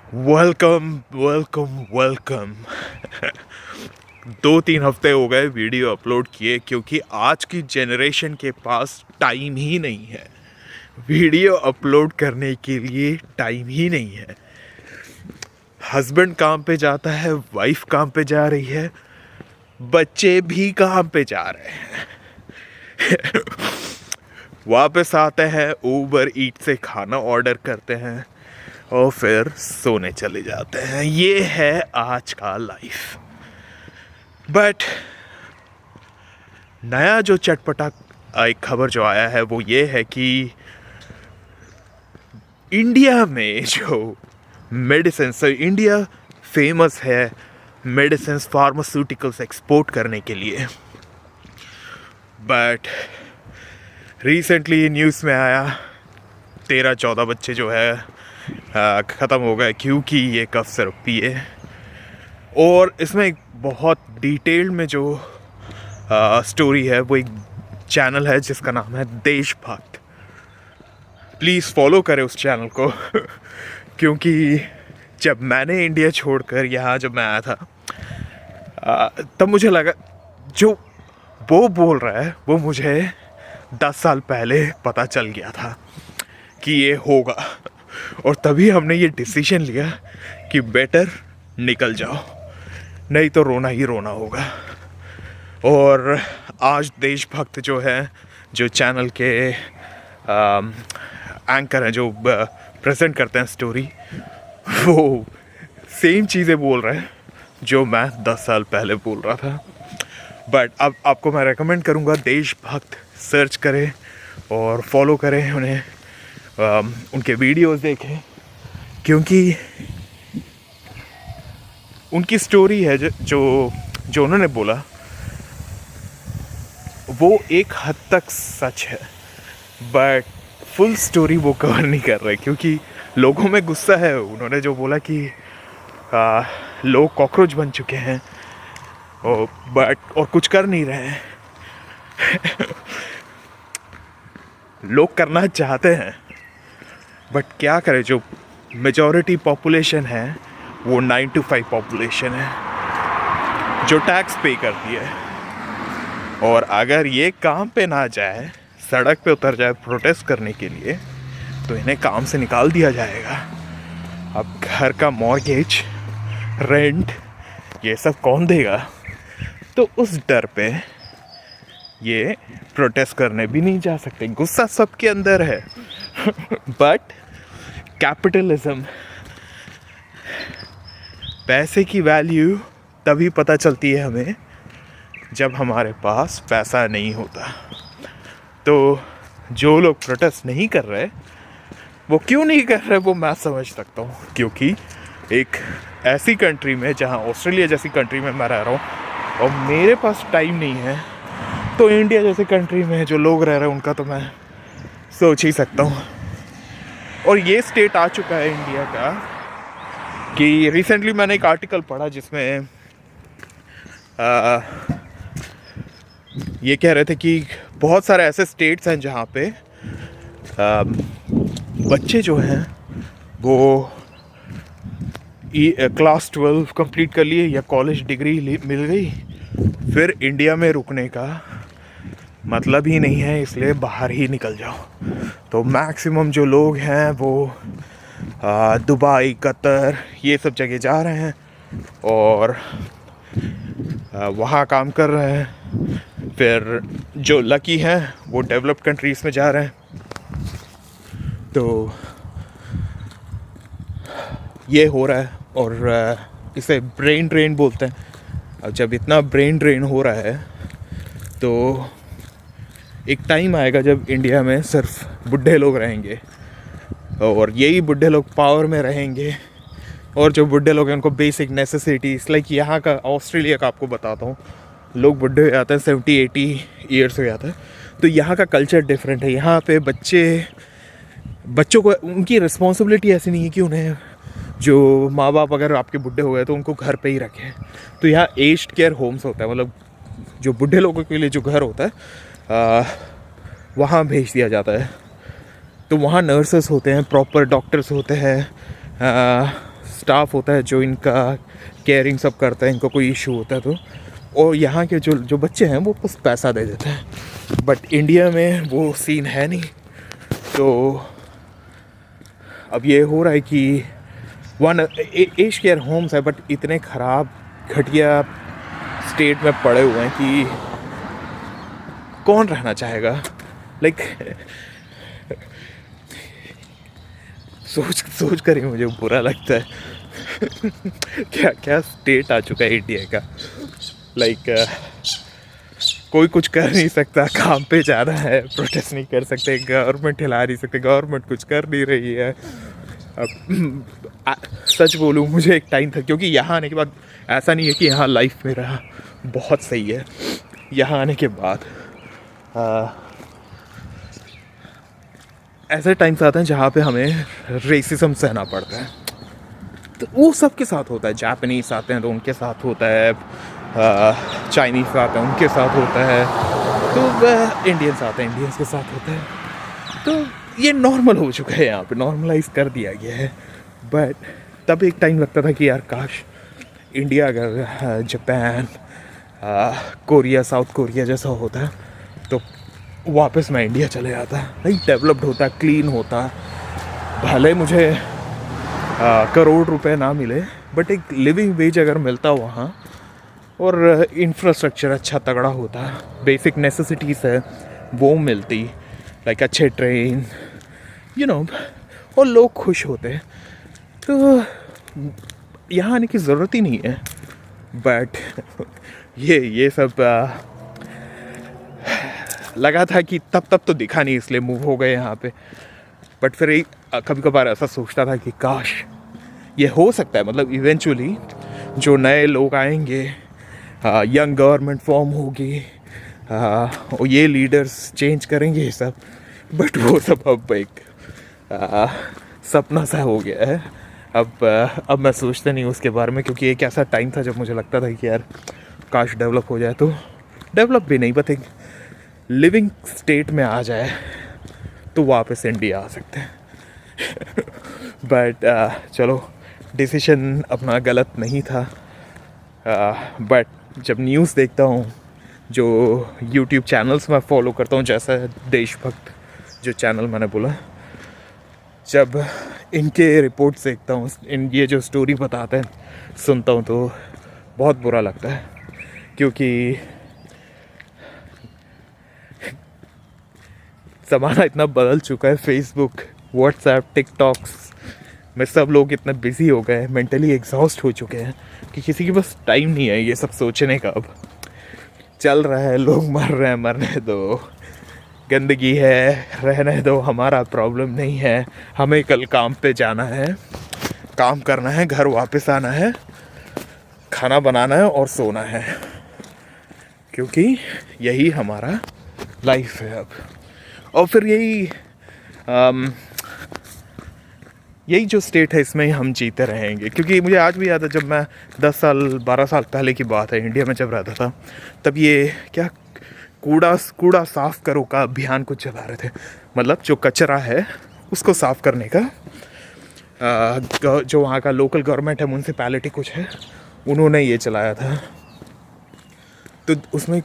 Welcome welcome welcome. 2-3 हफ्ते हो गए वीडियो अपलोड किए क्योंकि आज की जनरेशन के पास टाइम ही नहीं है। वीडियो अपलोड करने के लिए टाइम ही नहीं है। हस्बैंड काम पे जाता है, वाइफ काम पे जा रही है, बच्चे भी काम पे जा रहे हैं। वापस आते हैं, ऊबर ईट से खाना ऑर्डर करते हैं और फिर सोने चले जाते हैं। ये है आज का लाइफ। बट नया जो चटपटा एक खबर जो आया है वो ये है कि इंडिया में जो मेडिसिन, इंडिया फेमस है मेडिसिन फार्मास्यूटिकल्स एक्सपोर्ट करने के लिए। बट रिसेंटली न्यूज़ में आया 13-14 बच्चे जो है ख़त्म हो गए क्योंकि ये कफ सिरप पिए। और इसमें एक बहुत डिटेल में जो स्टोरी है वो एक चैनल है जिसका नाम है देशभक्त। प्लीज़ फॉलो करें उस चैनल को क्योंकि जब मैंने इंडिया छोड़कर यहाँ जब मैं आया था तब मुझे लगा जो वो बोल रहा है वो मुझे 10 साल पहले पता चल गया था कि ये होगा। और तभी हमने ये डिसीजन लिया कि बेटर निकल जाओ, नहीं तो रोना ही रोना होगा। और आज देशभक्त जो है, जो चैनल के एंकर हैं, जो प्रेजेंट करते हैं स्टोरी, वो सेम चीज़ें बोल रहे हैं जो मैं 10 साल पहले बोल रहा था। बट अब आपको मैं रेकमेंड करूँगा देशभक्त सर्च करें और फॉलो करें उन्हें, उनके वीडियोस देखें क्योंकि उनकी स्टोरी है जो उन्होंने बोला वो एक हद तक सच है। बट फुल स्टोरी वो कवर नहीं कर रहे क्योंकि लोगों में गुस्सा है। उन्होंने जो बोला कि लोग कॉकरोच बन चुके हैं और कुछ कर नहीं रहे हैं। लोग करना चाहते हैं बट क्या करें, जो मेजॉरिटी पॉपुलेशन है वो 9 to 5 पॉपुलेशन है जो टैक्स पे करती है। और अगर ये काम पे ना जाए, सड़क पे उतर जाए प्रोटेस्ट करने के लिए, तो इन्हें काम से निकाल दिया जाएगा। अब घर का मॉर्गेज, रेंट, ये सब कौन देगा? तो उस डर पे ये प्रोटेस्ट करने भी नहीं जा सकते। गुस्सा सबके अंदर है बट कैपिटलिज्म, पैसे की वैल्यू तभी पता चलती है हमें जब हमारे पास पैसा नहीं होता। तो जो लोग प्रोटेस्ट नहीं कर रहे, वो क्यों नहीं कर रहे वो मैं समझ सकता हूँ। क्योंकि एक ऐसी कंट्री में, जहाँ ऑस्ट्रेलिया जैसी कंट्री में मैं रह रहा हूँ और मेरे पास टाइम नहीं है, तो इंडिया जैसी कंट्री में जो लोग रह रहे हैं उनका तो मैं सोच ही सकता हूँ। और ये स्टेट आ चुका है इंडिया का कि रिसेंटली मैंने एक आर्टिकल पढ़ा जिसमें ये कह रहे थे कि बहुत सारे ऐसे स्टेट्स हैं जहाँ पे बच्चे जो हैं वो क्लास 12 कंप्लीट कर लिए या कॉलेज डिग्री मिल गई, फिर इंडिया में रुकने का मतलब ही नहीं है, इसलिए बाहर ही निकल जाओ। तो मैक्सिमम जो लोग हैं वो दुबई, कतर, ये सब जगह जा रहे हैं और वहाँ काम कर रहे हैं। फिर जो लकी हैं वो डेवलप्ड कंट्रीज़ में जा रहे हैं। तो ये हो रहा है और इसे ब्रेन ड्रेन बोलते हैं। अब जब इतना ब्रेन ड्रेन हो रहा है तो एक टाइम आएगा जब इंडिया में सिर्फ बुढ़े लोग रहेंगे और यही बुढ़े लोग पावर में रहेंगे। और जो बुढ़े लोग हैं उनको बेसिक नेसेसिटीज़, लाइक यहाँ का, ऑस्ट्रेलिया का आपको बताता हूँ, लोग बुढ़े हो जाते हैं 70-80 ईयर्स हो जाता है। तो यहाँ का कल्चर डिफरेंट है। यहाँ पे बच्चों को उनकी रिस्पॉन्सिबिलिटी ऐसी नहीं है कि उन्हें, जो माँ बाप अगर आपके बुढ़े हो गए तो उनको घर पे ही रखें। तो यहाँ एज्ड केयर होम्स होता है, मतलब जो बुढ़े लोगों के लिए जो घर होता है वहाँ भेज दिया जाता है। तो वहाँ नर्सेस होते हैं, प्रॉपर डॉक्टर्स होते हैं, स्टाफ होता है जो इनका केयरिंग सब करता है, इनको कोई इशू होता है तो, और यहाँ के जो जो बच्चे हैं वो बस पैसा दे देते हैं। बट इंडिया में वो सीन है नहीं। तो अब ये हो रहा है कि एज केयर होम्स है, बट इतने ख़राब घटिया स्टेट में पड़े हुए हैं कि कौन रहना चाहेगा। लाइक सोच कर ही मुझे बुरा लगता है क्या क्या स्टेट आ चुका है इंडिया का। लाइक कोई कुछ कर नहीं सकता, काम पे जाना है, प्रोटेस्ट नहीं कर सकते, गवर्नमेंट हिला नहीं सकते, गवर्नमेंट कुछ कर नहीं रही है। अब सच बोलूँ, मुझे एक टाइम था, क्योंकि यहाँ आने के बाद ऐसा नहीं है कि यहाँ लाइफ मेरा बहुत सही है। यहाँ आने के बाद ऐसे टाइम्स आते हैं जहाँ पे हमें रेसिज्म सहना पड़ता है। तो वो सबके साथ होता है। जापानीज आते हैं तो उनके साथ होता है, चाइनीज़ आते हैं उनके साथ होता है, तो इंडियंस आते हैं इंडियंस के साथ होता है। तो ये नॉर्मल हो चुका है, यहाँ पे नॉर्मलाइज कर दिया गया है। बट तब एक टाइम लगता था कि यार काश इंडिया अगर जापान, कोरिया, साउथ कोरिया जैसा होता है तो वापस मैं इंडिया चले जाता। लाइक डेवलप्ड होता, क्लीन होता। भले मुझे करोड़ रुपए ना मिले, बट एक लिविंग वेज अगर मिलता वहाँ, और इंफ्रास्ट्रक्चर अच्छा तगड़ा होता, बेसिक नेसेसिटीज़ है वो मिलती, लाइक अच्छे ट्रेन, यू नो, और लोग खुश होते, तो यहाँ आने की ज़रूरत ही नहीं है। बट ये सब लगा था कि तब तो दिखा नहीं, इसलिए मूव हो गए यहाँ पे। बट फिर कभी कभार ऐसा सोचता था कि काश ये हो सकता है, मतलब इवेंचुअली जो नए लोग आएंगे, यंग गवर्नमेंट फॉर्म होगी, और ये लीडर्स चेंज करेंगे ये सब। बट वो सब अब एक सपना सा हो गया है। अब मैं सोचता नहीं उसके बारे में, क्योंकि एक ऐसा टाइम था जब मुझे लगता था कि यार काश डेवलप हो जाए, तो डेवलप भी नहीं, बट एक लिविंग स्टेट में आ जाए तो वापस इंडिया आ सकते हैं। बट चलो, डिसीजन अपना गलत नहीं था। बट जब न्यूज़ देखता हूँ, जो यूट्यूब चैनल्स मैं फॉलो करता हूँ, जैसा देशभक्त जो चैनल मैंने बोला, जब इनके रिपोर्ट्स देखता हूँ, ये जो स्टोरी बताते हैं सुनता हूँ, तो बहुत बुरा लगता है। क्योंकि ज़माना इतना बदल चुका है, फेसबुक, व्हाट्सएप, टिकटॉक्स में सब लोग इतने बिजी हो गए, मेंटली एग्जॉस्ट हो चुके हैं कि किसी के पास टाइम नहीं है ये सब सोचने का। अब चल रहा है, लोग मर रहे हैं, मरने दो, गंदगी है, रहने दो, हमारा प्रॉब्लम नहीं है, हमें कल काम पे जाना है, काम करना है, घर वापस आना है, खाना बनाना है और सोना है, क्योंकि यही हमारा लाइफ है अब। और फिर यही जो स्टेट है, इसमें हम जीते रहेंगे। क्योंकि मुझे आज भी याद है, जब मैं 10 साल 12 साल पहले की बात है, इंडिया में जब रहता था, तब ये क्या कूड़ा साफ़ करो का अभियान कुछ चला रहे थे। मतलब जो कचरा है उसको साफ़ करने का, जो वहाँ का लोकल गवर्नमेंट है, म्यूनसिपैलिटी कुछ है, उन्होंने ये चलाया था। तो उसमें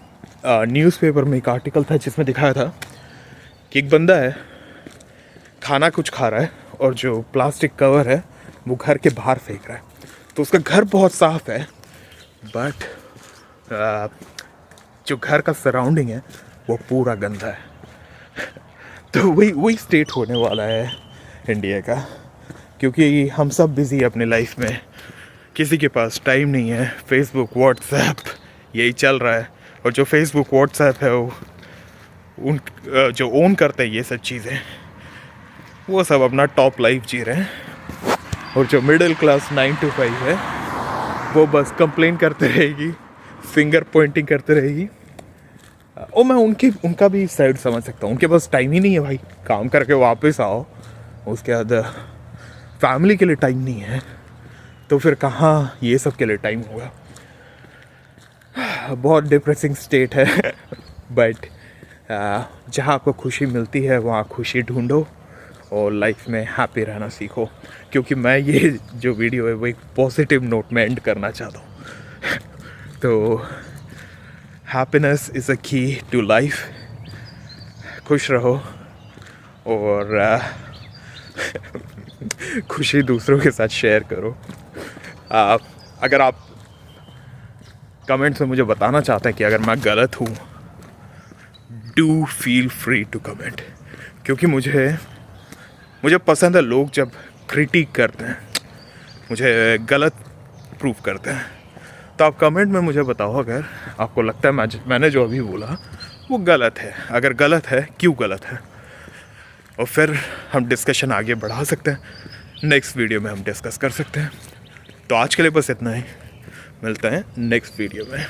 न्यूज़पेपर में एक आर्टिकल था जिसमें दिखाया था कि एक बंदा है, खाना कुछ खा रहा है और जो प्लास्टिक कवर है वो घर के बाहर फेंक रहा है। तो उसका घर बहुत साफ़ है, बट जो घर का सराउंडिंग है वो पूरा गंदा है। तो वही स्टेट होने वाला है इंडिया का, क्योंकि हम सब बिज़ी अपने लाइफ में, किसी के पास टाइम नहीं है। फेसबुक, व्हाट्सएप, यही चल रहा है। और जो फेसबुक, व्हाट्सएप है, वो जो ओन करते हैं ये सब चीज़ें, वो सब अपना टॉप लाइफ जी रहे हैं। और जो मिडिल क्लास 9 to 5 है, वो बस कंप्लेन करते रहेगी, फिंगर पॉइंटिंग करते रहेगी। और मैं उनका भी साइड समझ सकता हूँ। उनके पास टाइम ही नहीं है भाई, काम करके वापस आओ, उसके बाद फैमिली के लिए टाइम नहीं है, तो फिर कहाँ ये सब के लिए टाइम होगा। बहुत डिप्रेसिंग स्टेट है। बट जहाँ आपको खुशी मिलती है वहाँ खुशी ढूंढो और लाइफ में हैप्पी रहना सीखो, क्योंकि मैं ये जो वीडियो है वो एक पॉजिटिव नोट में एंड करना चाहता हूँ। तो हैप्पीनेस इज़ अ की टू लाइफ। खुश रहो और खुशी दूसरों के साथ शेयर करो। अगर आप कमेंट्स में मुझे बताना चाहते हैं कि अगर मैं गलत हूँ, do feel free to comment, क्योंकि मुझे पसंद है लोग जब क्रिटिक करते हैं, मुझे गलत प्रूफ करते हैं। तो आप कमेंट में मुझे बताओ अगर आपको लगता है मैंने जो अभी बोला वो गलत है। अगर गलत है, क्यों गलत है, और फिर हम डिस्कशन आगे बढ़ा सकते हैं। नेक्स्ट वीडियो में हम डिस्कस कर सकते हैं। तो आज के लिए बस इतना ही, मिलते हैं नेक्स्ट वीडियो में।